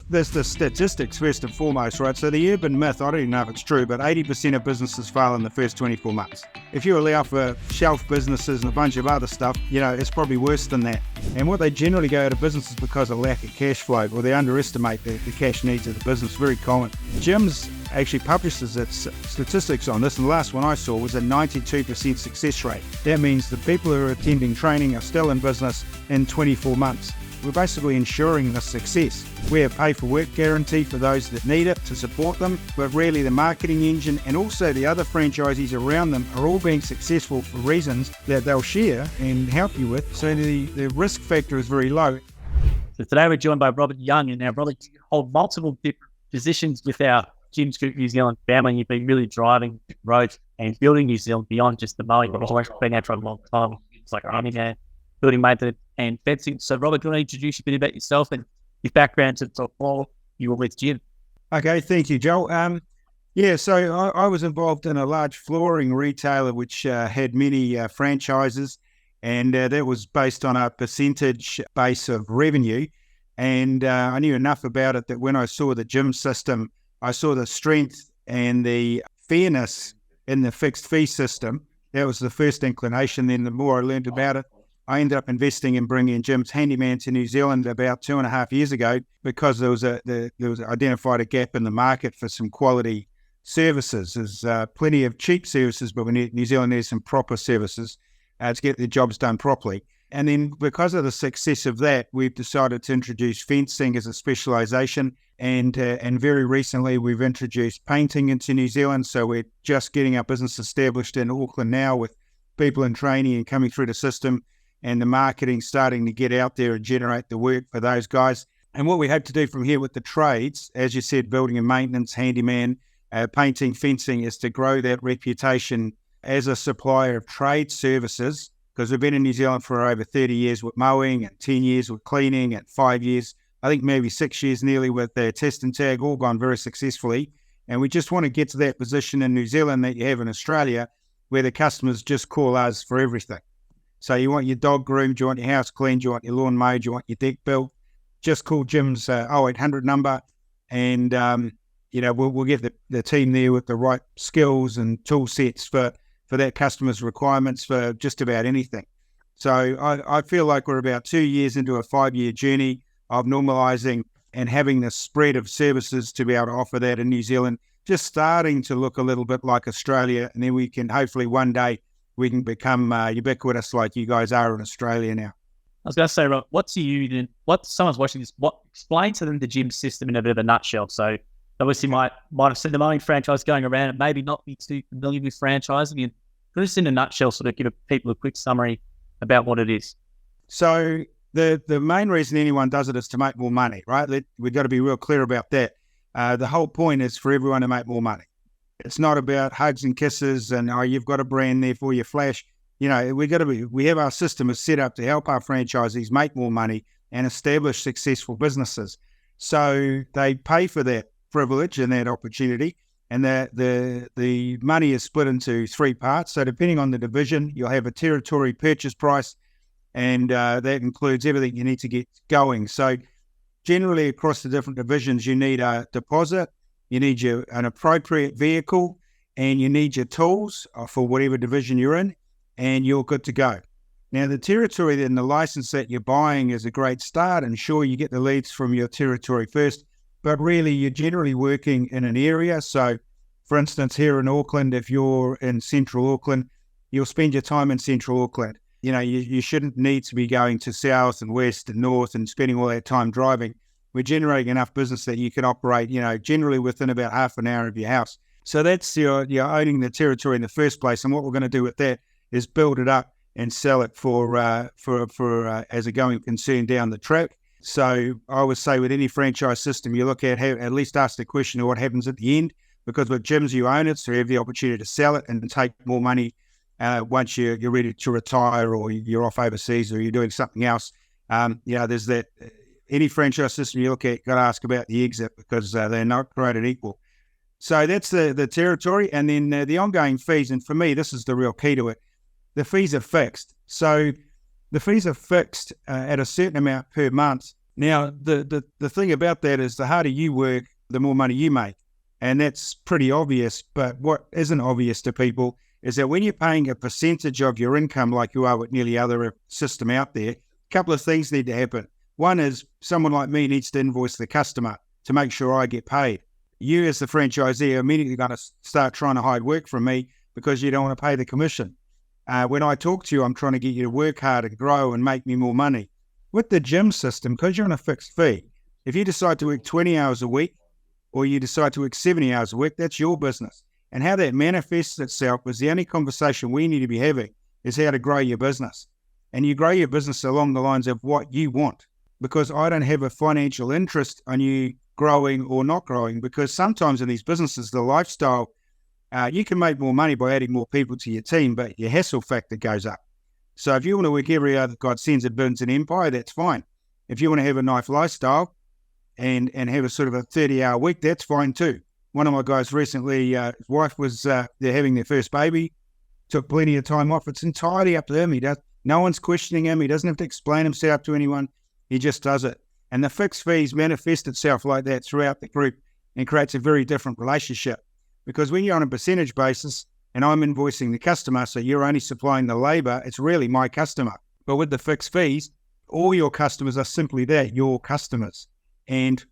there's the statistics first and foremost, right? So the urban myth, I don't even know if it's true, but 80% of businesses fail in the first 24 months. If you allow for shelf businesses and a bunch of other stuff, it's probably worse than that. And what they generally go out of business is because of lack of cash flow, or they underestimate the cash needs of the business. Very common. Gyms actually publishes its statistics on this, and the last one I saw was a 92% success rate. That means the people who are attending training are still in business in 24 months. We're basically ensuring the success. We have pay-for-work guarantee for those that need it to support them, but really the marketing engine and also the other franchisees around them are all being successful for reasons that they'll share and help you with, so the risk factor is very low. So today we're joined by Robert Young, and now Robert, you hold multiple different positions with our Gyms Group New Zealand family. You've been really driving growth and building New Zealand beyond just the mowing, but always been out for a long time. It's like a Handyman, building maintenance and fencing. So Robert, do you want to introduce a bit about yourself and your background to before you were with Jim? Okay, thank you, Joel. So I was involved in a large flooring retailer which had many franchises, and that was based on a percentage base of revenue. And I knew enough about it that when I saw the gym system, I saw the strength and the fairness in the fixed fee system. That was the first inclination. Then the more I learned about it, I ended up investing in bringing Jim's Handyman to New Zealand about 2.5 years ago, because there was identified a gap in the market for some quality services. There's plenty of cheap services, but New Zealand needs some proper services to get the jobs done properly. And then because of the success of that, we've decided to introduce fencing as a specialisation, and very recently we've introduced painting into New Zealand. So we're just getting our business established in Auckland now, with people in training and coming through the system, and the marketing starting to get out there and generate the work for those guys. And what we hope to do from here with the trades, as you said, building and maintenance, handyman, painting, fencing, is to grow that reputation as a supplier of trade services, because we've been in New Zealand for over 30 years with mowing, and 10 years with cleaning, and 5 years, I think maybe 6 years nearly, with test and tag, all gone very successfully. And we just want to get to that position in New Zealand that you have in Australia, where the customers just call us for everything. So you want your dog groomed, you want your house cleaned, you want your lawn mowed, you want your deck built, just call Jim's 0800 number, and we'll get the team there with the right skills and tool sets for that customer's requirements for just about anything. So I feel like we're about 2 years into a 5-year journey of normalising and having the spread of services to be able to offer that in New Zealand, just starting to look a little bit like Australia, and then we can hopefully one day we can become ubiquitous like you guys are in Australia now. I was going to say, Rob, what someone's watching this, explain to them the gym system in a bit of a nutshell. So obviously might have seen the mowing franchise going around and maybe not be too familiar with franchising, and just in a nutshell, sort of give people a quick summary about what it is. So the main reason anyone does it is to make more money, right? We've got to be real clear about that. The whole point is for everyone to make more money. It's not about hugs and kisses and, you've got a brand, therefore you flash. We have our system is set up to help our franchisees make more money and establish successful businesses. So they pay for that privilege and that opportunity, and the money is split into 3 parts. So depending on the division, you'll have a territory purchase price, and that includes everything you need to get going. So generally across the different divisions, you need a deposit, you need an appropriate vehicle, and you need your tools for whatever division you're in, and you're good to go. Now, the territory and the license that you're buying is a great start, and sure, you get the leads from your territory first, but really you're generally working in an area. So, for instance, here in Auckland, if you're in central Auckland, you'll spend your time in central Auckland. You shouldn't need to be going to south and west and north and spending all that time driving. We're generating enough business that you can operate, generally within about half an hour of your house. So that's you're owning the territory in the first place. And what we're going to do with that is build it up and sell it for as a going concern down the track. So I would say with any franchise system you look at least ask the question of what happens at the end, because with gyms you own it, so you have the opportunity to sell it and take more money once you're ready to retire, or you're off overseas, or you're doing something else. There's that. Any franchise system you look at, got to ask about the exit, because they're not created equal. So that's the territory, and then the ongoing fees. And for me, this is the real key to it. The fees are fixed. So the fees are fixed at a certain amount per month. Now, the thing about that is the harder you work, the more money you make. And that's pretty obvious. But what isn't obvious to people is that when you're paying a percentage of your income like you are with nearly other system out there, a couple of things need to happen. One is someone like me needs to invoice the customer to make sure I get paid. You as the franchisee are immediately going to start trying to hide work from me because you don't want to pay the commission. When I talk to you, I'm trying to get you to work hard and grow and make me more money. With the gym system, because you're on a fixed fee, if you decide to work 20 hours a week or you decide to work 70 hours a week, that's your business. And how that manifests itself is the only conversation we need to be having is how to grow your business. And you grow your business along the lines of what you want, because I don't have a financial interest on you growing or not growing, because sometimes in these businesses, the lifestyle, you can make more money by adding more people to your team, but your hassle factor goes up. So if you want to work every hour that God sends, it burns an empire, that's fine. If you want to have a nice lifestyle and have a sort of a 30-hour week, that's fine too. One of my guys recently, his wife was, they're having their first baby, took plenty of time off. It's entirely up to him. No one's questioning him. He doesn't have to explain himself to anyone. He just does it. And the fixed fees manifest itself like that throughout the group and creates a very different relationship. Because when you're on a percentage basis and I'm invoicing the customer, so you're only supplying the labor, it's really my customer. But with the fixed fees, all your customers are simply that, your customers. And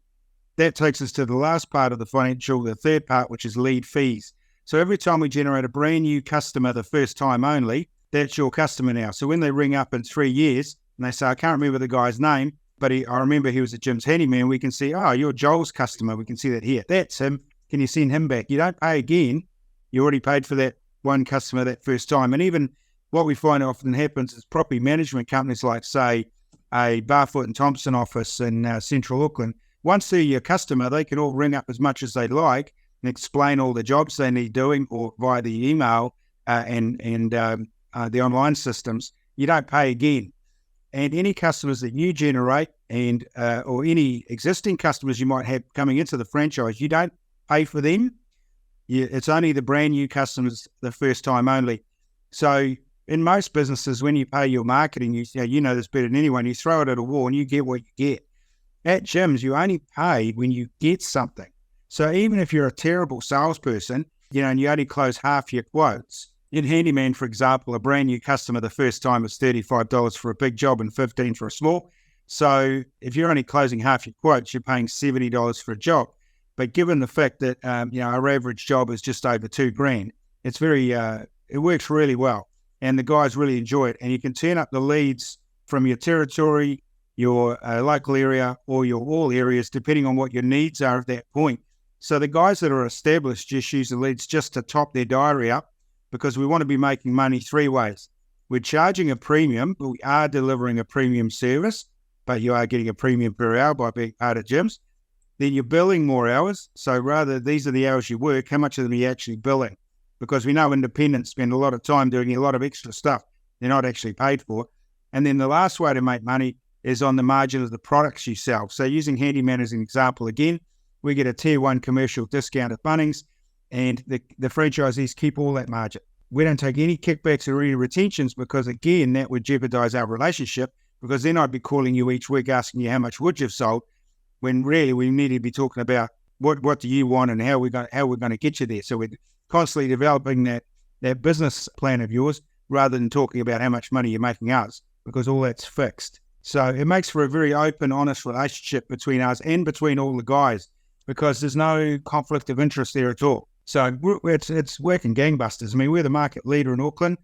that takes us to the last part of the financial, the third part, which is lead fees. So every time we generate a brand new customer the first time only, that's your customer now. So when they ring up in 3 years and they say, I can't remember the guy's name, but I remember he was at Jim's Handyman, we can see, oh, you're Joel's customer. We can see that here. That's him. Can you send him back? You don't pay again. You already paid for that one customer that first time. And even what we find often happens is property management companies like, say, a Barfoot and Thompson office in Central Auckland. Once they're your customer, they can all ring up as much as they like and explain all the jobs they need doing, or via the email and the online systems. You don't pay again. And any customers that you generate and or any existing customers you might have coming into the franchise, you don't pay for them. It's only the brand new customers the first time only. So in most businesses, when you pay your marketing, you know this better than anyone, you throw it at a wall and you get what you get. At gyms, you only pay when you get something. So even if you're a terrible salesperson, and you only close half your quotes, in Handyman, for example, a brand new customer the first time is $35 for a big job and $15 for a small. So if you're only closing half your quotes, you're paying $70 for a job. But given the fact that our average job is just over $2,000, it's it works really well, and the guys really enjoy it. And you can turn up the leads from your territory, your local area, or your all areas, depending on what your needs are at that point. So the guys that are established just use the leads just to top their diary up, because we want to be making money three ways. We're charging a premium, but we are delivering a premium service, but you are getting a premium per hour by being part of gyms. Then you're billing more hours. So rather, these are the hours you work, how much of them are you actually billing? Because we know independents spend a lot of time doing a lot of extra stuff they're not actually paid for. And then the last way to make money is on the margin of the products you sell. So using Handyman as an example again, we get a tier 1 commercial discount at Bunnings, and the franchisees keep all that margin. We don't take any kickbacks or any retentions, because again, that would jeopardize our relationship, because then I'd be calling you each week asking you how much wood you've sold, when really we need to be talking about what do you want and how we're going to get you there. So we're constantly developing that business plan of yours, rather than talking about how much money you're making us, because all that's fixed. So it makes for a very open, honest relationship between us and between all the guys, because there's no conflict of interest there at all. So it's working gangbusters. I mean, we're the market leader in Auckland.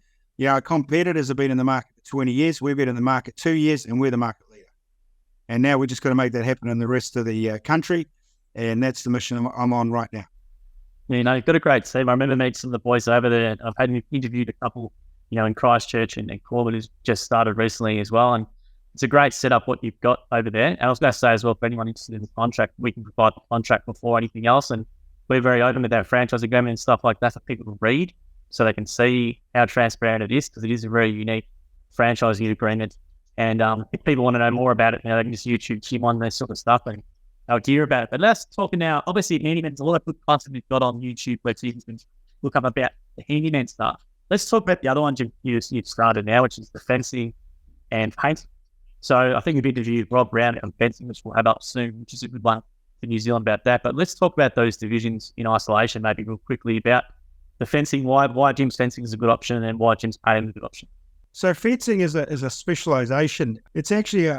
Our competitors have been in the market for 20 years. We've been in the market 2 years, and we're the market leader. And now we're just going to make that happen in the rest of the country. And that's the mission I'm on right now. You've got a great team. I remember meeting some of the boys over there. I've had interviewed a couple, in Christchurch, and Corbett has just started recently as well. And it's a great setup what you've got over there. And I was going to say as well, for anyone interested in the contract, we can provide the contract before anything else. And we're very open with that franchise agreement and stuff like that for people to read, so they can see how transparent it is, because it is a very unique franchising agreement. And if people want to know more about it, they can just YouTube Jim on this sort of stuff and they'll hear about it. But let's talk now. Obviously, Handyman's a lot of good content we've got on YouTube where you can look up about the Handyman stuff. Let's talk about the other ones you've started now, which is the fencing and paint. So I think we've interviewed Rob Brown on fencing, which we'll have up soon, which is a good one for New Zealand about that. But let's talk about those divisions in isolation, maybe real quickly about the fencing, why Jim's fencing is a good option and why Jim's painting is a good option. So fencing is a specialisation. It's actually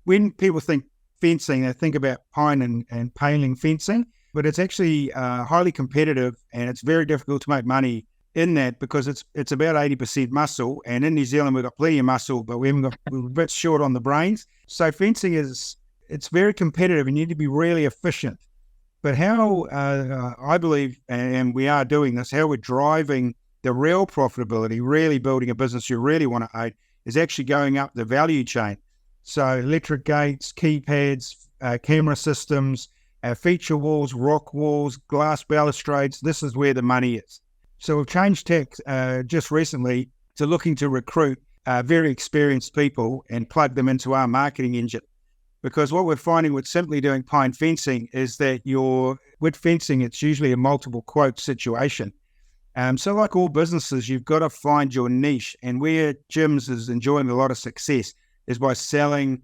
when people think fencing, they think about pine and paling fencing, but it's actually highly competitive and it's very difficult to make money in that because it's about 80% muscle. And in New Zealand, we've got plenty of muscle, but we're a bit short on the brains. So fencing it's very competitive and you need to be really efficient. But how I believe, and we are doing this, how we're driving the real profitability, really building a business you really want to own, is actually going up the value chain. So electric gates, keypads, camera systems, feature walls, rock walls, glass balustrades, this is where the money is. So we've changed tack just recently to looking to recruit very experienced people and plug them into our marketing engine. Because what we're finding with simply doing pine fencing is that with fencing, it's usually a multiple quote situation. So like all businesses, you've got to find your niche. And where Jim's is enjoying a lot of success is by selling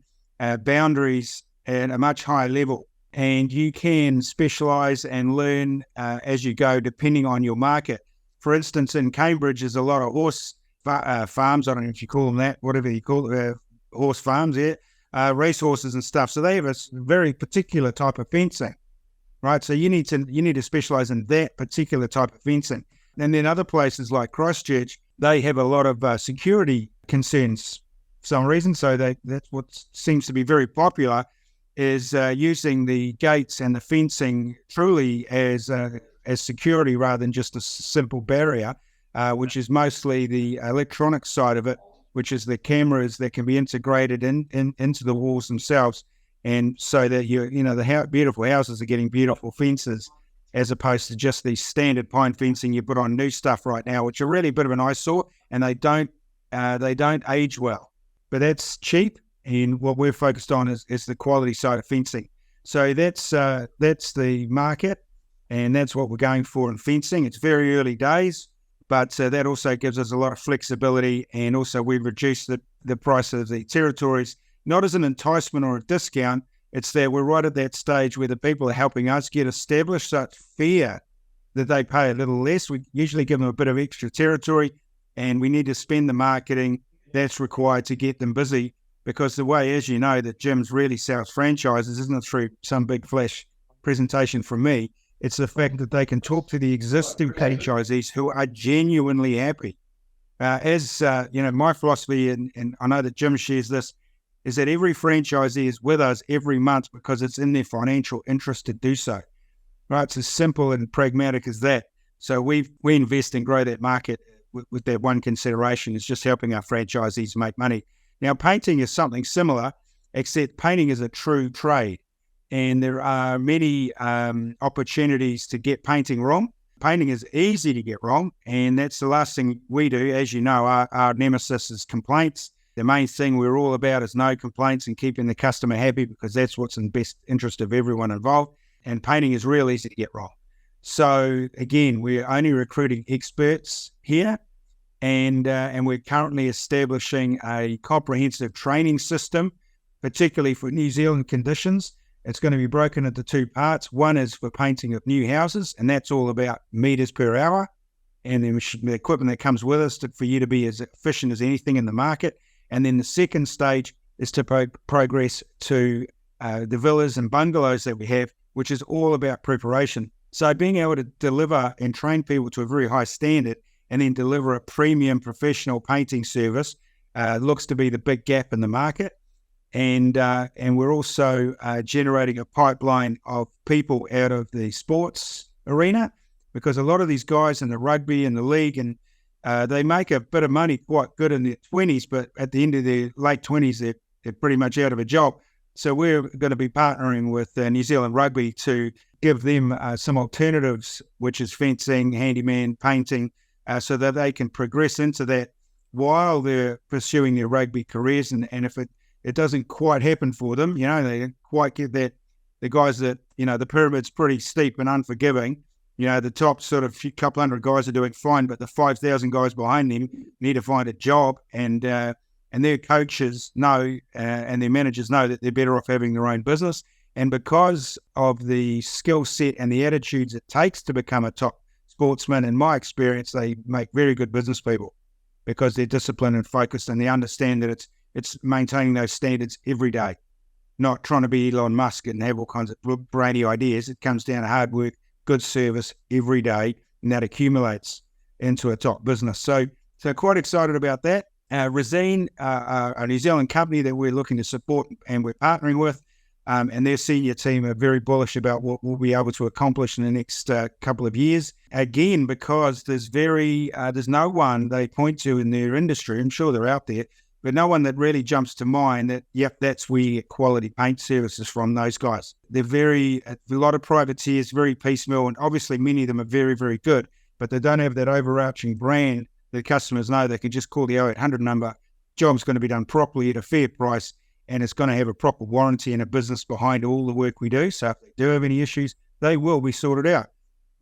boundaries at a much higher level. And you can specialize and learn as you go, depending on your market. For instance, in Cambridge, there's a lot of horse farms. I don't know if you call them that, whatever you call it, horse farms, yeah, racehorses and stuff. So they have a very particular type of fencing, right? So you need to specialize in that particular type of fencing. And then other places like Christchurch, they have a lot of security concerns for some reason. So that's what seems to be very popular is using the gates and the fencing truly as security rather than just a simple barrier, which is mostly the electronic side of it, which is the cameras that can be integrated into the walls themselves. And so that the beautiful houses are getting beautiful fences, as opposed to just the standard pine fencing you put on new stuff right now, which are really a bit of an eyesore, and they don't age well. But that's cheap, and what we're focused on is the quality side of fencing. So that's the market, and that's what we're going for in fencing. It's very early days, but that also gives us a lot of flexibility, and also we've reduced the price of the territories, not as an enticement or a discount. It's that we're right at that stage where the people are helping us get established, so it's fair that they pay a little less. We usually give them a bit of extra territory, and we need to spend the marketing that's required to get them busy, because the way, as you know, that Jim's really sells franchises isn't through some big flash presentation from me. It's the fact that they can talk to the existing franchisees who are genuinely happy. My philosophy, and I know that Jim shares this, is that every franchisee is with us every month because it's in their financial interest to do so. Right? It's as simple and pragmatic as that. So we invest and grow that market with that one consideration, is just helping our franchisees make money. Now, painting is something similar, except painting is a true trade. And there are many opportunities to get painting wrong. Painting is easy to get wrong, and that's the last thing we do. As you know, our nemesis is complaints. The main thing we're all about is no complaints and keeping the customer happy, because that's what's in the best interest of everyone involved. And painting is real easy to get wrong. So again, we're only recruiting experts here, and we're currently establishing a comprehensive training system, particularly for New Zealand conditions. It's going to be broken into two parts. One is for painting of new houses, and that's all about meters per hour, and the equipment that comes with us for you to be as efficient as anything in the market. And then the second stage is to progress to the villas and bungalows that we have, which is all about preparation. So being able to deliver and train people to a very high standard and then deliver a premium professional painting service looks to be the big gap in the market. And we're also generating a pipeline of people out of the sports arena, because a lot of these guys in the rugby and the league, and they make a bit of money quite good in their 20s, but at the end of their late 20s, they're pretty much out of a job. So we're going to be partnering with New Zealand Rugby to give them some alternatives, which is fencing, handyman, painting, so that they can progress into that while they're pursuing their rugby careers. And if it doesn't quite happen for them, they don't quite get that, the guys that, the pyramid's pretty steep and unforgiving. The top sort of couple hundred guys are doing fine, but the 5,000 guys behind them need to find a job. And and their coaches know and their managers know that they're better off having their own business. And because of the skill set and the attitudes it takes to become a top sportsman, in my experience, they make very good business people because they're disciplined and focused, and they understand that it's maintaining those standards every day, not trying to be Elon Musk and have all kinds of brainy ideas. It comes down to hard work, good service every day, and that accumulates into a top business. So quite excited about that. Resine, a New Zealand company that we're looking to support and we're partnering with, and their senior team are very bullish about what we'll be able to accomplish in the next couple of years. Again, because there's no one they point to in their industry, I'm sure they're out there, but no one that really jumps to mind that, yep, that's where you get quality paint services from, those guys. They're a lot of privateers, very piecemeal, and obviously many of them are very, very good, but they don't have that overarching brand that customers know. They can just call the 0800 number, job's going to be done properly at a fair price, and it's going to have a proper warranty and a business behind all the work we do. So if they do have any issues, they will be sorted out.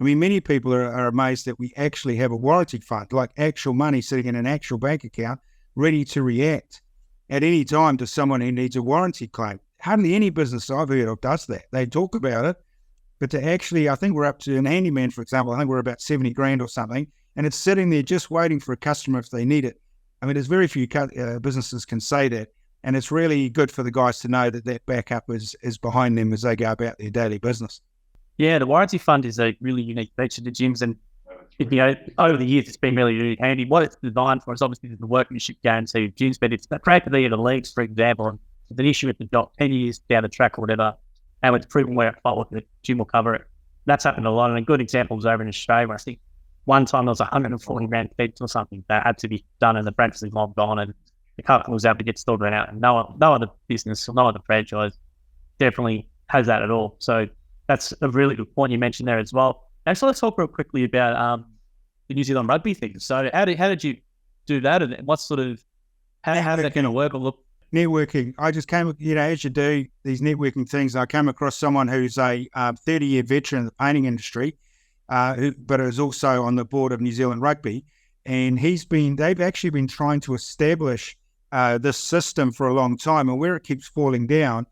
I mean, many people are amazed that we actually have a warranty fund, like actual money sitting in an actual bank account, ready to react at any time to someone who needs a warranty claim. Hardly any business I've heard of does that. They talk about it, but to actually, I think we're up to, in Handyman, for example, I think we're about 70 grand or something, and it's sitting there just waiting for a customer if they need it. I mean, there's very few businesses can say that, and it's really good for the guys to know that that backup is behind them as they go about their daily business. Yeah, the warranty fund is a really unique feature to gyms, and over the years it's been really, really handy. What it's designed for is obviously the workmanship guarantee of gyms, but it's practically in the leagues, for example, and if an issue with the dock 10 years down the track or whatever, and it's proven where it's fault, the gym will cover it. That's happened a lot, and a good example was over in Australia, where I think one time there was 140 grand fence or something that had to be done, and the branch was logged on, and the customer was able to get sorted out, and no other business or no other franchise definitely has that at all. So that's a really good point you mentioned there as well. Actually, let's talk real quickly about the New Zealand rugby thing. So how did you do that, and what sort of how did that going to work? Or look, networking. I just came, as you do these networking things, I came across someone who's a 30-year veteran in the painting industry, but is also on the board of New Zealand Rugby, and they've actually been trying to establish this system for a long time, and where it keeps falling down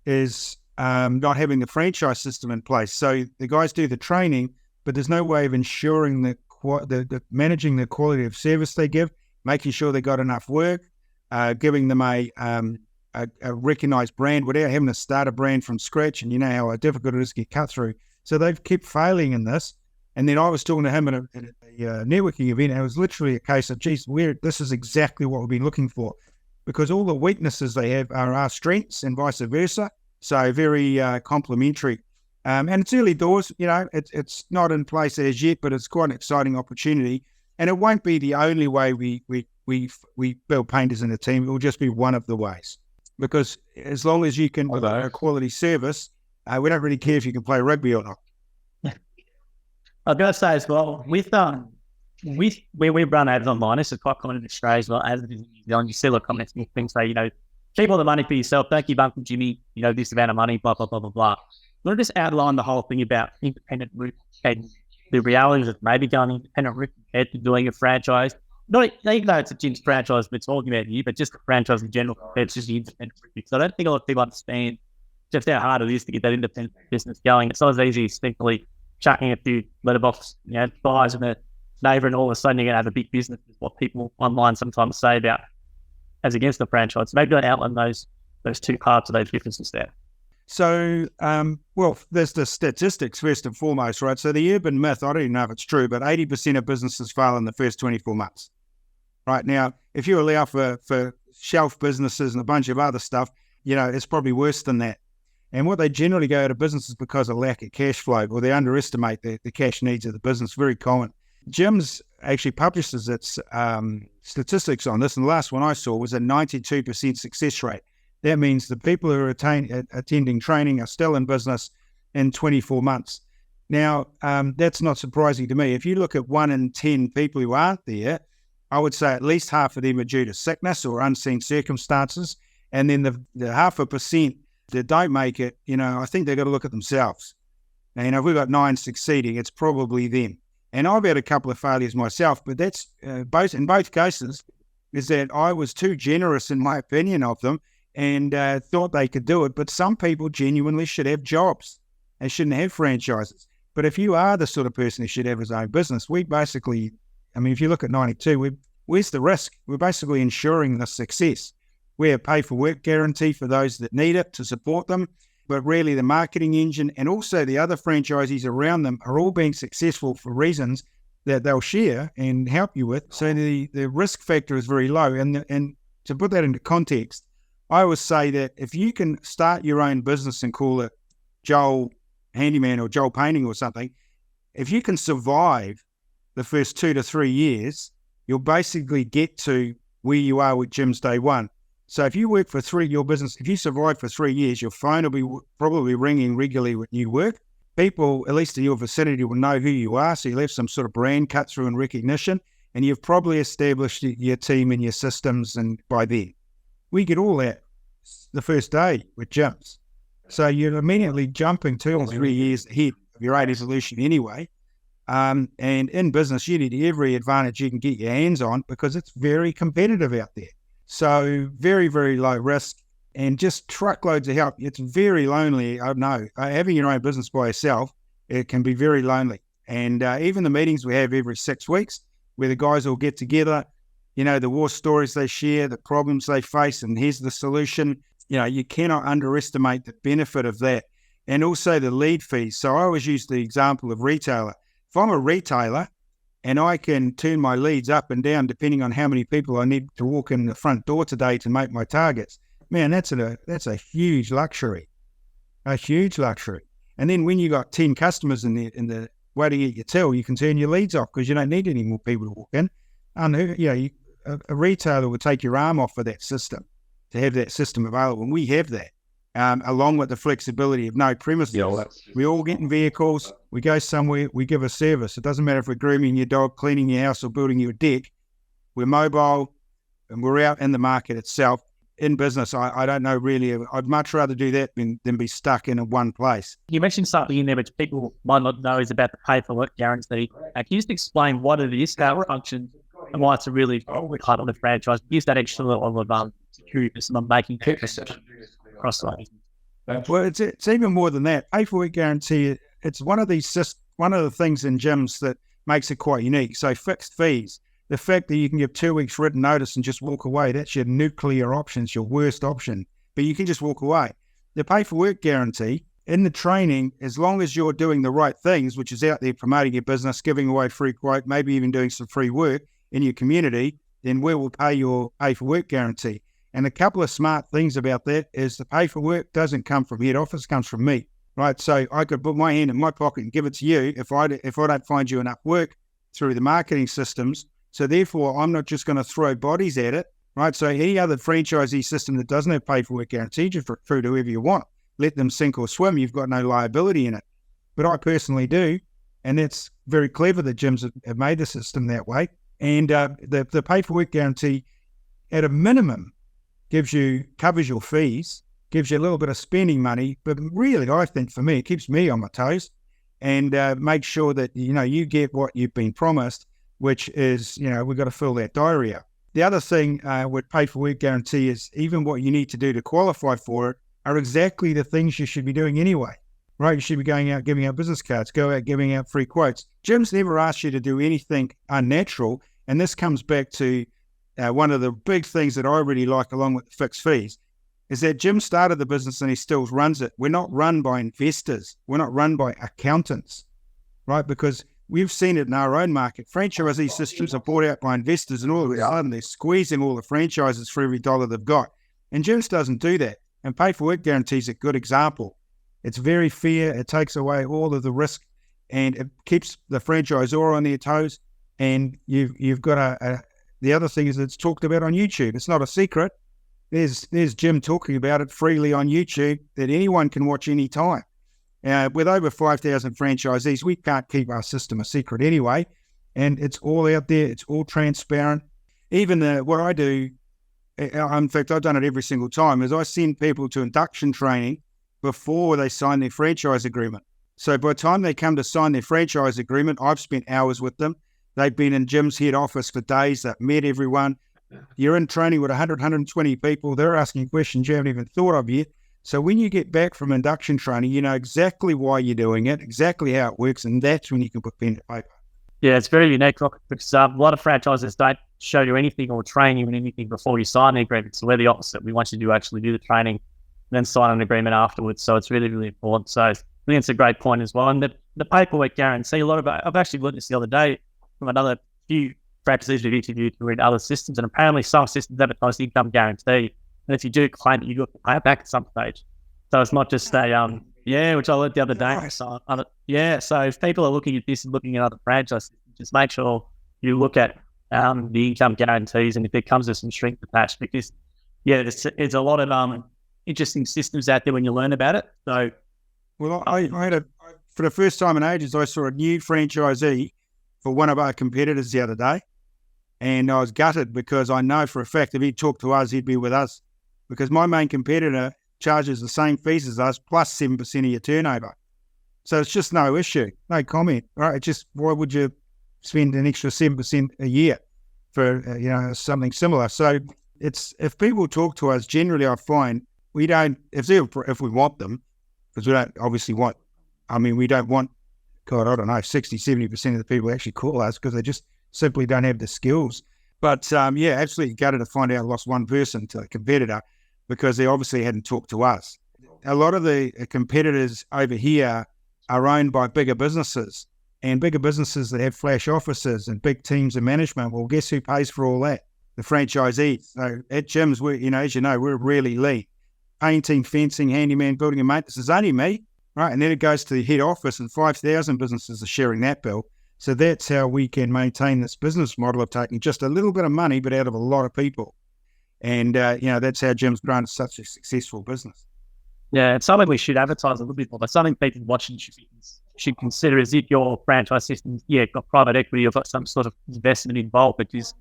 is not having the franchise system in place. So the guys do the training, but there's no way of ensuring the managing the quality of service they give, making sure they got enough work, giving them a recognized brand without having to start a brand from scratch. And you know how difficult it is to get cut through. So they've kept failing in this. And then I was talking to him at a networking event, and it was literally a case of, geez, this is exactly what we've been looking for, because all the weaknesses they have are our strengths and vice versa. So very complementary. And it's early doors, it's not in place as yet, but it's quite an exciting opportunity. And it won't be the only way we build painters in a team. It will just be one of the ways. Because as long as you can provide a quality service, we don't really care if you can play rugby or not. I was going to say as well, with where we run ads online, this is quite common in Australia as well, as it is in New Zealand. You see a lot of comments and things say, keep all the money for yourself. Don't give Uncle Jimmy, this amount of money, blah, blah, blah, blah, blah. I'm going to just outline the whole thing about independent route and the realities of maybe going independent route compared to doing a franchise. Not even though it's a gym's franchise we're talking about here, but just the franchise in general compared to just the independent route. Because I don't think a lot of people understand just how hard it is to get that independent business going. It's not as easy as simply chucking a few letterbox, buys in a neighbour, and all of a sudden you're going to have a big business, is what people online sometimes say about as against the franchise. Maybe I'd outline those two parts of those differences there. So, there's the statistics first and foremost, right? So the urban myth, I don't even know if it's true, but 80% of businesses fail in the first 24 months. Right now, if you allow for shelf businesses and a bunch of other stuff, it's probably worse than that. And what they generally go out of business is because of lack of cash flow, or they underestimate the cash needs of the business. Very common. Gyms actually publishes its statistics on this, and the last one I saw was a 92% success rate. That means the people who are attending training are still in business in 24 months. Now, that's not surprising to me. If you look at 1 in 10 people who aren't there, I would say at least half of them are due to sickness or unseen circumstances. And then the 0.5% that don't make it, I think they've got to look at themselves. Now, if we've got 9 succeeding, it's probably them. And I've had a couple of failures myself, but that's in both cases, is that I was too generous in my opinion of them and thought they could do it. But some people genuinely should have jobs. They shouldn't have franchises. But if you are the sort of person who should have his own business, we basically, I mean, if you look at 92, where's the risk? We're basically ensuring the success. We have pay for work guarantee for those that need it to support them, but really the marketing engine and also the other franchisees around them are all being successful for reasons that they'll share and help you with. So the risk factor is very low. And to put that into context, I always say that if you can start your own business and call it Joel Handyman or Joel Painting or something, if you can survive the first 2 to 3 years, you'll basically get to where you are with Jim's day one. So if you work for your business, if you survive for 3 years, your phone will be probably ringing regularly with new work. People, at least in your vicinity, will know who you are. So you'll have some sort of brand cut through and recognition, and you've probably established your team and your systems. And by then, we get all that the first day with Jim's. So you're immediately jumping 2 or 3 years ahead of your resolution anyway. And in business, you need every advantage you can get your hands on because it's very competitive out there. So very, very low risk and just truckloads of help. It's very lonely. I know having your own business by yourself, it can be very lonely. And even the meetings we have every 6 weeks where the guys all get together, you know, the war stories they share, the problems they face, and here's the solution. You know, you cannot underestimate the benefit of that. And also the lead fees. So I always use the example of retailer. If I'm a retailer and I can turn my leads up and down depending on how many people I need to walk in the front door today to make my targets, man, that's a huge luxury, a huge luxury. And then when you got 10 customers in the waiting at your till, you can turn your leads off because you don't need any more people to walk in. And a retailer would take your arm off for that system, to have that system available. And we have that, along with the flexibility of no premises. Yeah, we all get in vehicles, we go somewhere, we give a service. It doesn't matter if we're grooming your dog, cleaning your house, or building your deck. We're mobile and we're out in the market itself. In business, I don't know really. I'd much rather do that than be stuck in one place. You mentioned something in there which people might not know is about the pay for work guarantee. Can you just explain what it is, how it functions, and why it's a really hard on the franchise? Use that extra level of security for someone making across the. Well, it's even more than that. Pay for work guarantee. It's one of the things in gyms that makes it quite unique. So fixed fees. The fact that you can give 2 weeks written notice and just walk away, that's your nuclear option, it's your worst option, but you can just walk away. The pay for work guarantee, in the training, as long as you're doing the right things, which is out there promoting your business, giving away free quote, maybe even doing some free work in your community, then we will pay your pay for work guarantee. And a couple of smart things about that is the pay for work doesn't come from head office, it comes from me, right? So I could put my hand in my pocket and give it to you if I don't find you enough work through the marketing systems. So therefore, I'm not just going to throw bodies at it, right? So any other franchisee system that doesn't have pay for work guarantee, just recruit whoever you want. Let them sink or swim. You've got no liability in it. But I personally do. And it's very clever that gyms have made the system that way. And the pay for work guarantee, at a minimum, covers your fees, gives you a little bit of spending money. But really, I think for me, it keeps me on my toes and makes sure that, you get what you've been promised, which is, we've got to fill that diary out. The other thing with pay for work guarantee is even what you need to do to qualify for it are exactly the things you should be doing anyway, right? You should be going out, giving out business cards, go out, giving out free quotes. Gyms never ask you to do anything unnatural. And this comes back to one of the big things that I really like along with the fixed fees is that Jim started the business and he still runs it. We're not run by investors. We're not run by accountants, right? Because we've seen it in our own market. Franchisee systems are bought out by investors and all of a sudden they're squeezing all the franchises for every dollar they've got. And Jim's doesn't do that. And pay for work guarantee is a good example. It's very fair. It takes away all of the risk and it keeps the franchisor on their toes. And you've got the other thing is it's talked about on YouTube. It's not a secret. There's Jim talking about it freely on YouTube that anyone can watch anytime. With over 5,000 franchisees, we can't keep our system a secret anyway. And it's all out there. It's all transparent. Even what I do, in fact, I've done it every single time, is I send people to induction training before they sign their franchise agreement. So by the time they come to sign their franchise agreement, I've spent hours with them. They've been in Jim's head office for days. They've met everyone. You're in training with 100, 120 people. They're asking questions you haven't even thought of yet. So when you get back from induction training, you know exactly why you're doing it, exactly how it works, and that's when you can put pen to paper. Yeah, it's very unique because a lot of franchises don't show you anything or train you in anything before you sign the agreement. So we're the opposite. We want you to actually do the training and then sign an agreement afterwards. So it's really, really important. So I think it's a great point as well. And the paperwork guarantee, I've actually learned this the other day from another few franchisees we've interviewed who are in other systems. And apparently some systems advertise the income guarantee. And if you do claim it, you have to pay it back at some stage. So it's not just which I learned the other day. Nice. So if people are looking at this and looking at other franchises, just make sure you look at the income guarantees and if there comes with some strings attached, because there's a lot of interesting systems out there when you learn about it. So, well, I had for the first time in ages, I saw a new franchisee for one of our competitors the other day, and I was gutted because I know for a fact if he'd talked to us, he'd be with us, because my main competitor charges the same fees as us plus 7% of your turnover. So it's just no issue, no comment, right? It's just, why would you spend an extra 7% a year for, something similar? So if people talk to us, generally I find we don't, if we want them, because we don't obviously want, we don't want, 60, 70% of the people actually call us because they just simply don't have the skills. But absolutely gutted to find out I lost one person to a competitor because they obviously hadn't talked to us. A lot of the competitors over here are owned by bigger businesses, and bigger businesses that have flash offices and big teams of management. Well, guess who pays for all that? The franchisees. So at gyms, we're really lean. Painting, fencing, handyman, building and maintenance is only me, right? And then it goes to the head office and 5,000 businesses are sharing that bill. So that's how we can maintain this business model of taking just a little bit of money, but out of a lot of people. And, that's how Jim's grown such a successful business. Yeah, it's something we should advertise a little bit more, but something people watching should consider is if your franchise system, got private equity or got some sort of investment involved, because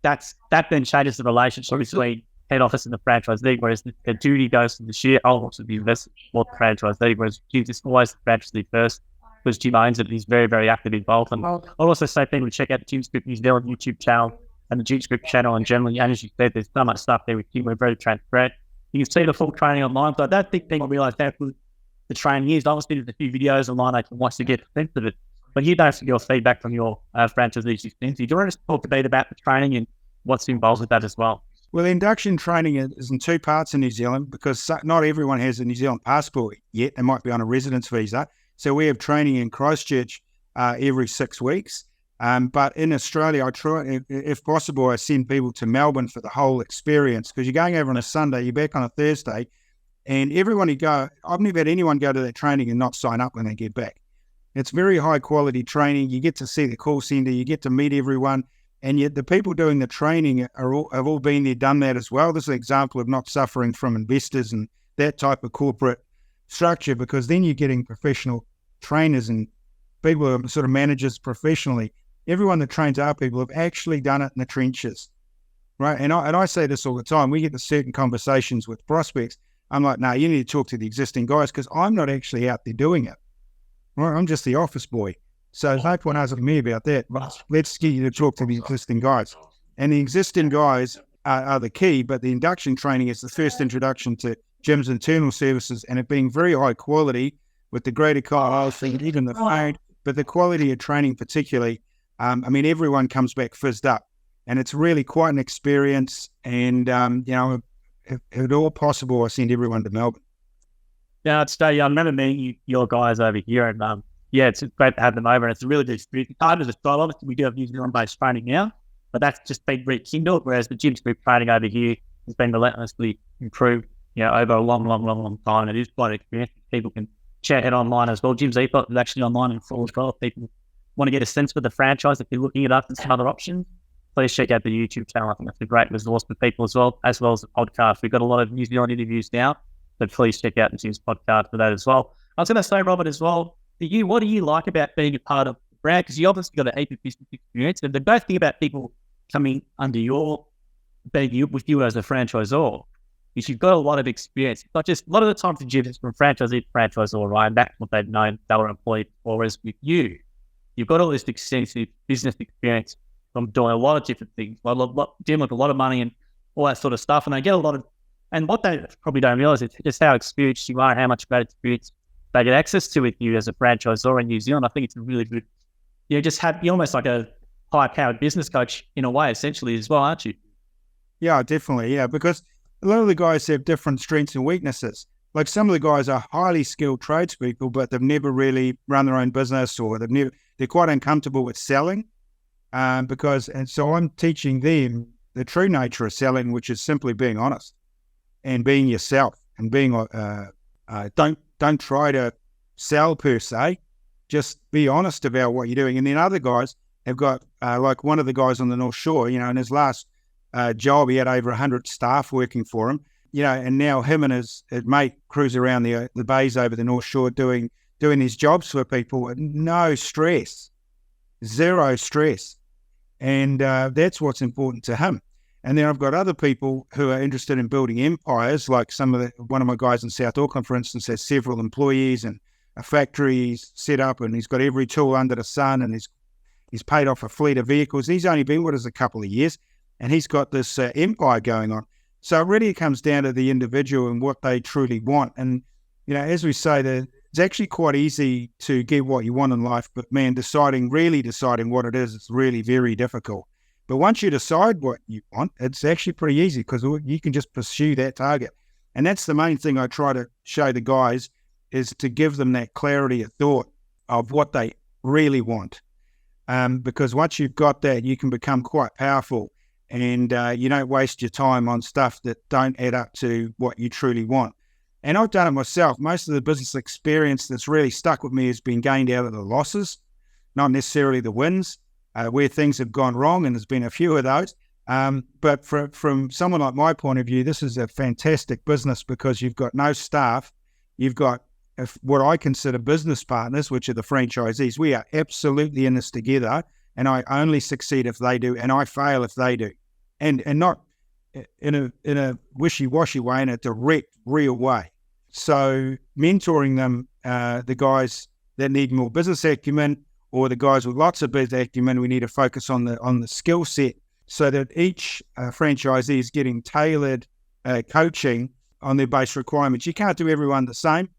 that then changes the relationship between head office and the franchisee, whereas the duty goes to the shareholders of the investment for the franchisee, whereas Jim's is always the franchisee first, because Jim owns it and he's very, very active involved. And I'll also say people check out the Jim's Group New Zealand YouTube channel and the Jim's Group channel, and generally, and as you said, there's so much stuff there with Jim. We're very transparent. You can see the full training online. So I don't think people realise how good the training is. Obviously, there's a few videos online they can watch to get a sense of it. But you don't get your feedback from your franchisees. Do you want to talk a bit about the training and what's involved with that as well? Well, induction training is in two parts in New Zealand, because not everyone has a New Zealand passport yet. They might be on a residence visa. So we have training in Christchurch every 6 weeks. But in Australia, I try, if possible, I send people to Melbourne for the whole experience, because you're going over on a Sunday, you're back on a Thursday, and everyone I've never had anyone go to that training and not sign up when they get back. It's very high quality training. You get to see the call centre, you get to meet everyone, and yet the people doing the training have all been there, done that as well. This is an example of not suffering from investors and that type of corporate structure, because then you're getting professional trainers and people who are sort of managers professionally. Everyone that trains our people have actually done it in the trenches, right? And I say this all the time. We get to certain conversations with prospects. I'm like, no, you need to talk to the existing guys, because I'm not actually out there doing it, right? I'm just the office boy. So there's no point asking me about that. Let's get you to talk to the existing guys. And the existing guys are the key, but the induction training is the first introduction to Jim's internal services, and it being very high quality with the greater thing, even the phone, but the quality of training particularly. Everyone comes back fizzed up, and it's really quite an experience. And, if at all possible, I send everyone to Melbourne. Yeah, I remember meeting your guys over here, and it's great to have them over. And it's a really good experience. It's hard to describe. Obviously, we do have New Zealand-based training now, but that's just been rekindled, whereas the Jim's Group training over here has been relentlessly improved, over a long time. And it is quite an experience. People can check it online as well. Jim's Ethos is actually online in full as well. If people want to get a sense for the franchise, if you're looking at us and some other options, please check out the YouTube channel. I think that's a great resource for people as well as the podcast. We've got a lot of New Zealand interviews now, so please check out the Jim's podcast for that as well. I was going to say, Robert, as well, what do you like about being a part of the brand? Because you obviously got a heap of business experience, and the great thing about people coming under with you as a franchisor is you've got a lot of experience. Not just, a lot of the time the gym is from franchisee to franchisor, right? And that's what they've known they were employed for. Whereas with you, you've got all this extensive business experience from doing a lot of different things, dealing with a lot of money and all that sort of stuff. And they get a lot of, and what they probably don't realize is just how experienced you are and how much great experience they get access to with you as a franchisor in New Zealand. I think it's a really good, you're almost like a high-powered business coach in a way, essentially, as well, aren't you? Yeah, definitely. Yeah, because a lot of the guys have different strengths and weaknesses. Like some of the guys are highly skilled tradespeople, but they've never really run their own business, or they're quite uncomfortable with selling. And so I'm teaching them the true nature of selling, which is simply being honest and being yourself, and being don't try to sell per se, just be honest about what you're doing. And then other guys have got like one of the guys on the North Shore, in his last job, he had over 100 staff working for him, and now him and his mate cruise around the bays over the North Shore doing these jobs for people with no stress, zero stress. And that's what's important to him. And then I've got other people who are interested in building empires, like one of my guys in South Auckland, for instance, has several employees and a factory he's set up, and he's got every tool under the sun, and he's paid off a fleet of vehicles. He's only been with us a couple of years, and he's got this empire going on. So it really comes down to the individual and what they truly want. And, as we say, it's actually quite easy to get what you want in life, but man, really deciding what it is really very difficult. But once you decide what you want, it's actually pretty easy, because you can just pursue that target. And that's the main thing I try to show the guys, is to give them that clarity of thought of what they really want. Because once you've got that, you can become quite powerful, and you don't waste your time on stuff that don't add up to what you truly want. And I've done it myself. Most of the business experience that's really stuck with me has been gained out of the losses, not necessarily the wins, where things have gone wrong, and there's been a few of those. But from someone like my point of view, this is a fantastic business, because you've got no staff. You've got what I consider business partners, which are the franchisees. We are absolutely in this together, and I only succeed if they do, and I fail if they do. And not in a wishy-washy way, in a direct, real way. So mentoring them, the guys that need more business acumen, or the guys with lots of business acumen, we need to focus on the skill set, so that each franchisee is getting tailored coaching on their base requirements. You can't do everyone the same,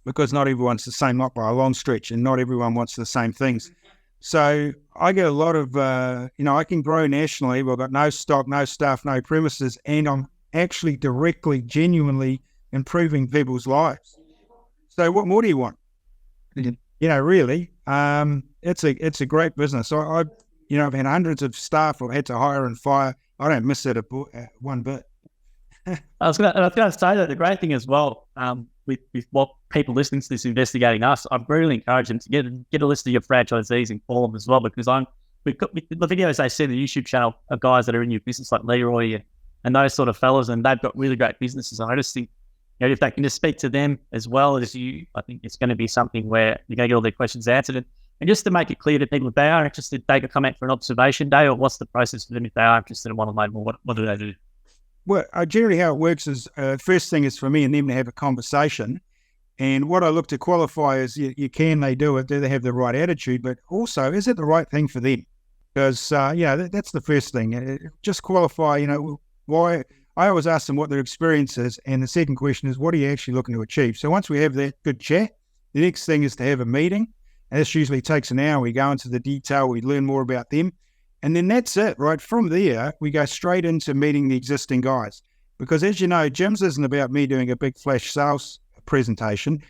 because not everyone's the same, not by a long stretch, and not everyone wants the same things. So I get a lot of, I can grow nationally. We've got no stock, no staff, no premises, and I'm actually directly, genuinely improving people's lives. So what more do you want? Really, it's a great business. I've had hundreds of staff I've had to hire and fire. I don't miss it one bit. I was going to say that the great thing as well, with what people listening to this investigating us, I really encourage them to get a list of your franchisees and call them as well, because we've got the videos they see on the YouTube channel of guys that are in your business, like Leroy and those sort of fellas, and they've got really great businesses. And I just think, if they can just speak to them as well as you, I think it's going to be something where you're going to get all their questions answered. And just to make it clear to people, if they are interested, they can come out for an observation day, or what's the process for them if they are interested and want to learn more? What do they do? Well, generally how it works is, first thing is for me and them to have a conversation. And what I look to qualify is, can they do it? Do they have the right attitude? But also, is it the right thing for them? Because, that's the first thing. Just qualify, why. I always ask them what their experience is. And the second question is, what are you actually looking to achieve? So once we have that good chat, the next thing is to have a meeting. And this usually takes an hour. We go into the detail. We learn more about them. And then that's it, right? From there, we go straight into meeting the existing guys. Because as you know, gyms isn't about me doing a big flash sales presentation.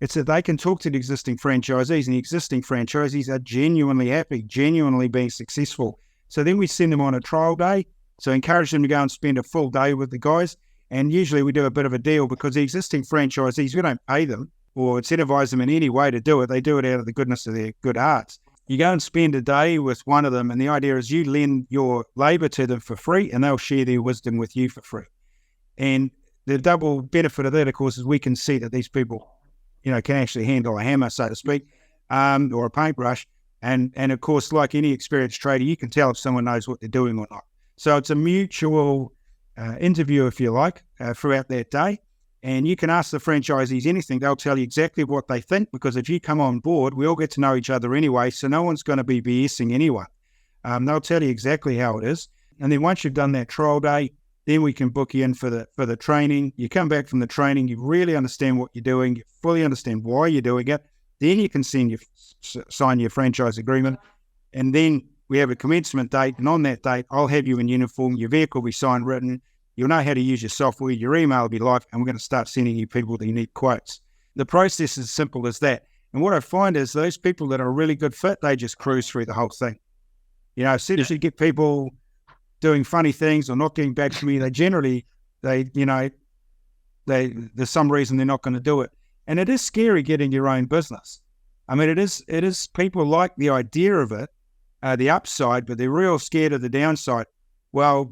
It's that they can talk to the existing franchisees, and the existing franchisees are genuinely happy, genuinely being successful. So then we send them on a trial day. So encourage them to go and spend a full day with the guys. And usually we do a bit of a deal, because the existing franchisees, we don't pay them or incentivize them in any way to do it. They do it out of the goodness of their good hearts. You go and spend a day with one of them, and the idea is you lend your labor to them for free, and they'll share their wisdom with you for free. And the double benefit of that, of course, is we can see that these people, can actually handle a hammer, so to speak, or a paintbrush. And of course, like any experienced trader, you can tell if someone knows what they're doing or not. So it's a mutual interview, if you like, throughout that day. And you can ask the franchisees anything. They'll tell you exactly what they think, because if you come on board, we all get to know each other anyway, so no one's going to be BSing anyone. They'll tell you exactly how it is. And then once you've done that trial day, then we can book you in for the training. You come back from the training, you really understand what you're doing, you fully understand why you're doing it. Then you can sign your franchise agreement. And then we have a commencement date. And on that date, I'll have you in uniform. Your vehicle will be signed, written. You'll know how to use your software. Your email will be live. And we're going to start sending you people that you need quotes. The process is as simple as that. And what I find is those people that are a really good fit, they just cruise through the whole thing. As soon as you get people doing funny things or not getting back to me, there's some reason they're not going to do it. And it is scary getting your own business. I mean, it is people like the idea of it, the upside, but they're real scared of the downside. Well,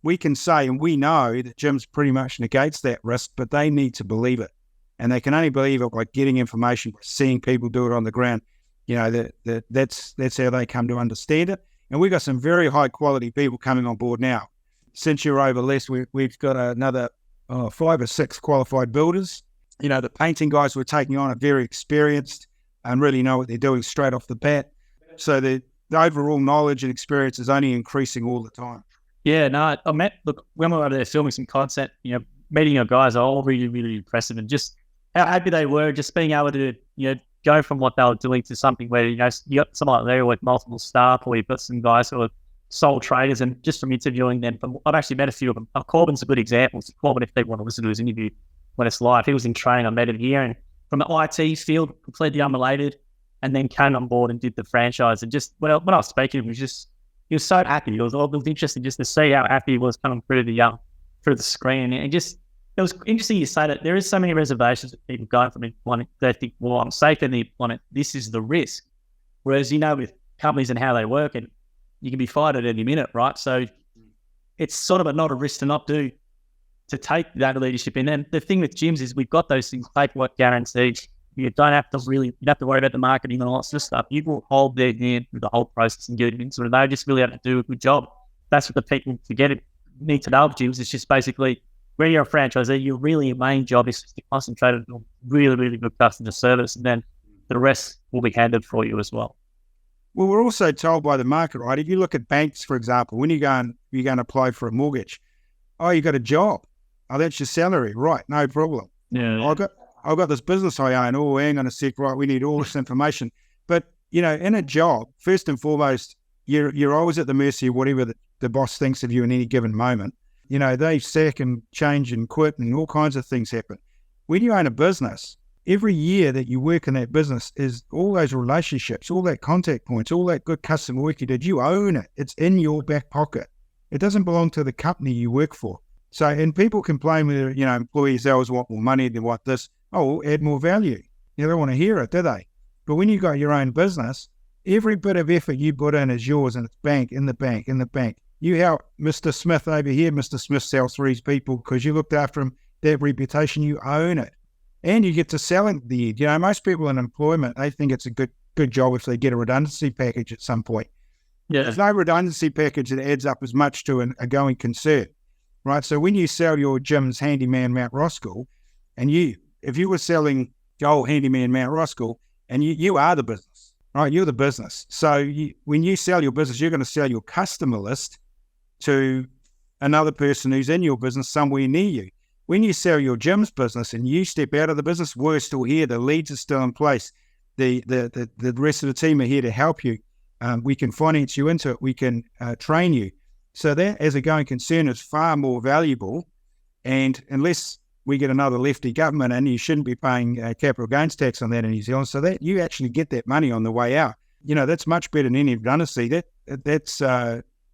we can say, and we know that Jim's pretty much negates that risk, but they need to believe it. And they can only believe it by getting information, by seeing people do it on the ground. That's how they come to understand it. And we've got some very high quality people coming on board now. Since you're over less, we've got another 5 or 6 qualified builders. The painting guys we're taking on are very experienced and really know what they're doing straight off the bat. So the overall knowledge and experience is only increasing all the time. Yeah, no, when we were over there filming some content, meeting our guys are all really, really impressive, and just how happy they were just being able to, go from what they were doing to something where, you got someone like there with multiple staff, or you've got some guys who are sole traders, and just from interviewing them, I've actually met a few of them. Corbin's a good example. So Corbin, if they want to listen to his interview when it's live, he was in training, I met him here, and from the IT field, completely unrelated, and then came on board and did the franchise. And just when I was speaking, he was so happy. It was interesting just to see how happy he was coming through the screen, and just, it was interesting you say that there is so many reservations that people go from employment. They think, well, I'm safe in the employment. This is the risk. Whereas, with companies and how they work, and you can be fired at any minute, right? So it's sort of not a risk to take that leadership in. And the thing with gyms is we've got those things, paperwork guaranteed. You don't have to worry about the marketing and all that sort of stuff. You will hold their hand through the whole process and get it in. So they just really have to do a good job. That's what the people need to know of gyms. It's just basically, when you're a franchisee, your main job is to concentrate on really, really good customer service, and then the rest will be handled for you as well. Well, we're also told by the market, right? If you look at banks, for example, when you're going to apply for a mortgage, you got a job. Oh, that's your salary, right? No problem. Yeah. I've got this business I own. Oh, hang on a sec, right? We need all this information. But in a job, first and foremost, you're always at the mercy of whatever the boss thinks of you in any given moment. They sack and change and quit, and all kinds of things happen. When you own a business, every year that you work in that business is all those relationships, all that contact points, all that good customer work you did. You own it. It's in your back pocket. It doesn't belong to the company you work for. So, and people complain with employees, they always want more money, they want this. Oh, add more value. They don't want to hear it, do they? But when you got your own business, every bit of effort you put in is yours, and it's in the bank. You help Mr. Smith over here. Mr. Smith sells for his people because you looked after him. That reputation, you own it. And you get to sell it at the end. Most people in employment, they think it's a good job if they get a redundancy package at some point. Yeah. There's no redundancy package that adds up as much to a going concern, right? So when you sell your Jim's Handyman Mount Roskill, and if you were selling Gold Handyman Mount Roskill, and you are the business, right? You're the business. So when you sell your business, you're going to sell your customer list to another person who's in your business somewhere near you. When you sell your Jim's business and you step out of the business, we're still here. The leads are still in place. The rest of the team are here to help you. We can finance you into it. We can train you. So that, as a going concern, is far more valuable. And unless we get another lefty government in, you shouldn't be paying capital gains tax on that in New Zealand. So that you actually get that money on the way out. That's much better than any redundancy. That's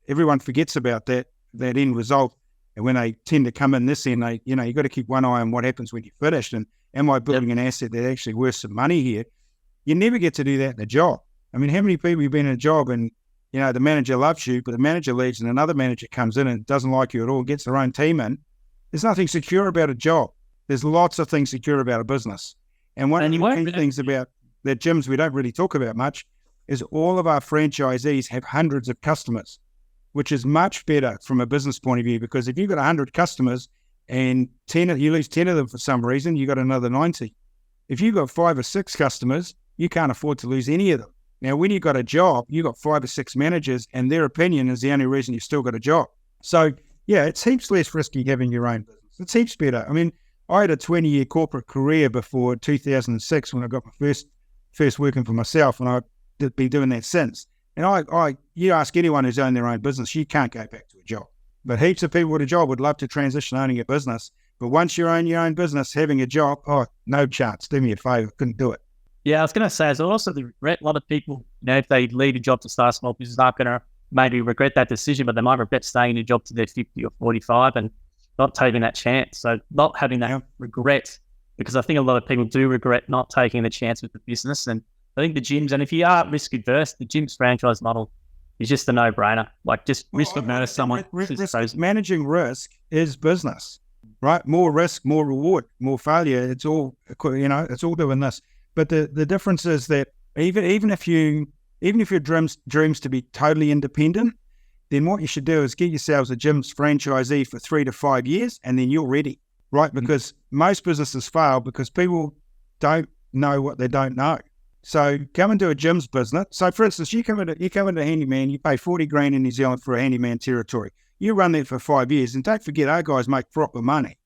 everyone forgets about that end result. And when they tend to come in this end, you got to keep one eye on what happens when you're finished. And am I building an asset that actually worth some money here? You never get to do that in a job. I mean, how many people have been in a job and, the manager loves you, but the manager leaves and another manager comes in and doesn't like you at all, gets their own team in. There's nothing secure about a job. There's lots of things secure about a business. And one of the key things about that gyms we don't really talk about much is all of our franchisees have hundreds of customers, which is much better from a business point of view, because if you've got 100 customers and you lose 10 of them for some reason, you got another 90. If you've got 5 or 6 customers, you can't afford to lose any of them. Now, when you got a job, you got 5 or 6 managers, and their opinion is the only reason you still got a job. So, yeah, it's heaps less risky having your own business. It's heaps better. I mean, I had a 20-year corporate career before 2006 when I got my first working for myself, and I've been doing that since. And you ask anyone who's owned their own business, you can't go back to a job. But heaps of people with a job would love to transition owning a business. But once you own your own business, having a job, no chance. Do me a favor, couldn't do it. Yeah, I was going to say, there's also the regret. A lot of people, if they leave a job to start a small business, aren't going to maybe regret that decision, but they might regret staying in a job to their 50 or 45 and not taking that chance. So not having that regret, because I think a lot of people do regret not taking the chance with the business. And I think the gyms, and if you are risk adverse, the gyms franchise model is just a no-brainer. Like just risk adverse someone. Managing risk is business, right? More risk, more reward, more failure. It's all, it's all doing this. But the difference is that even if your dreams to be totally independent, then what you should do is get yourselves a gym's franchisee for 3 to 5 years, and then you're ready, right? Because most businesses fail because people don't know what they don't know. So come and do a gym's business. So for instance, you come into Handyman, you pay 40 grand in New Zealand for a Handyman territory. You run that for 5 years, and don't forget, our guys make proper money,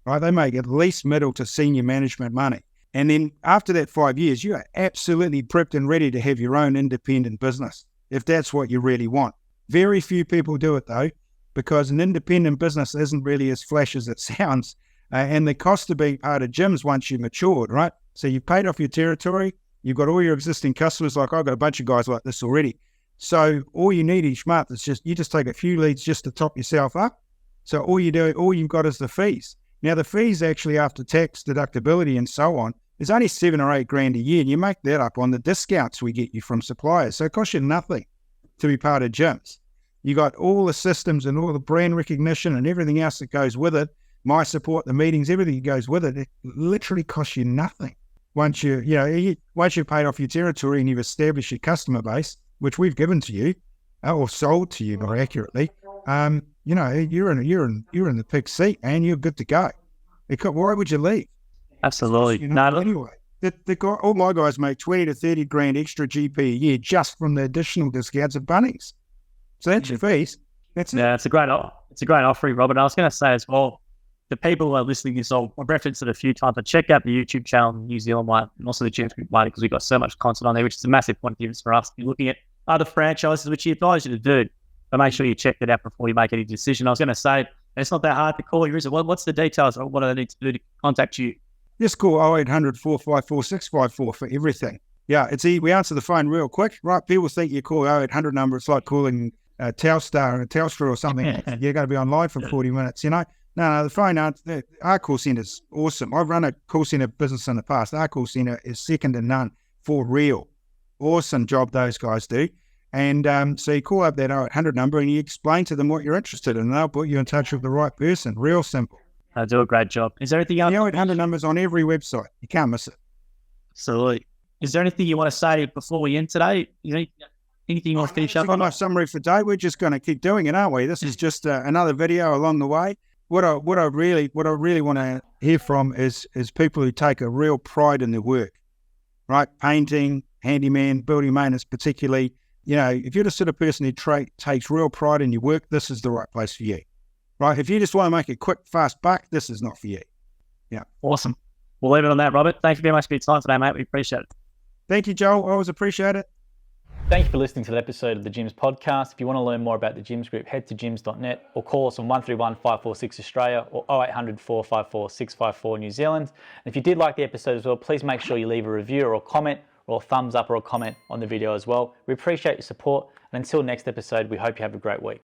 right? They make at least middle to senior management money. And then after that 5 years, you are absolutely prepped and ready to have your own independent business, if that's what you really want. Very few people do it though, because an independent business isn't really as flash as it sounds. And the cost of being part of gyms once you've matured, right? So you've paid off your territory, you've got all your existing customers, like I've got a bunch of guys like this already. So all you need each month is you just take a few leads just to top yourself up. So all you've got is the fees. Now the fees actually after tax, deductibility and so on, is only 7 or 8 grand a year, and you make that up on the discounts we get you from suppliers. So it costs you nothing to be part of gyms. You got all the systems and all the brand recognition and everything else that goes with it. My support, the meetings, everything that goes with it. It literally costs you nothing. Once you've paid off your territory and you've established your customer base, which we've given to you or sold to you more accurately, you're in the pig seat and you're good to go. Why would you leave? Absolutely. Anyway, all my guys make 20 to 30 grand extra GP a year just from the additional discounts of Bunnings. So that's your fees. That's it. Yeah, it's a great offering, Robert. I was going to say as well, the people who are listening to this, I've referenced it a few times, but check out the YouTube channel, New Zealand one, and also the Gyms Group one, because we've got so much content on there, which is a massive point of difference for us. You're looking at other franchises, which you advise you to do, but make sure you check that out before you make any decision. I was going to say, it's not that hard to call you, is it? What's the details? What do they need to do to contact you? Just call 0800 454 654 for everything. Yeah, we answer the phone real quick, right? People think you call 0800 number, it's like calling Telstar or Telstra or something. You're going to be online for 40 minutes, No, the phone, our call centre is awesome. I've run a call centre business in the past. Our call centre is second to none for real. Awesome job those guys do. And so you call up that 0800 number and you explain to them what you're interested in, and they'll put you in touch with the right person. Real simple. They do a great job. Is there anything else? The 0800 number's on every website. You can't miss it. Absolutely. Is there anything you want to say before we end today? Anything you want to finish up on? My summary for today. We're just going to keep doing it, aren't we? This is just another video along the way. What I really want to hear from is people who take a real pride in their work, right? Painting, handyman, building maintenance, particularly. If you're the sort of person who takes real pride in your work, this is the right place for you, right? If you just want to make a quick, fast buck, this is not for you. Yeah. Awesome. We'll leave it on that, Robert. Thank you very much for your time today, mate. We appreciate it. Thank you, Joel. I always appreciate it. Thank you for listening to the episode of the Gyms podcast. If you want to learn more about the Gyms Group, head to gyms.net or call us on 131 546 Australia or 0800 454 654 New Zealand. And if you did like the episode as well, please make sure you leave a review or a comment or a thumbs up or a comment on the video as well. We appreciate your support. And until next episode, we hope you have a great week.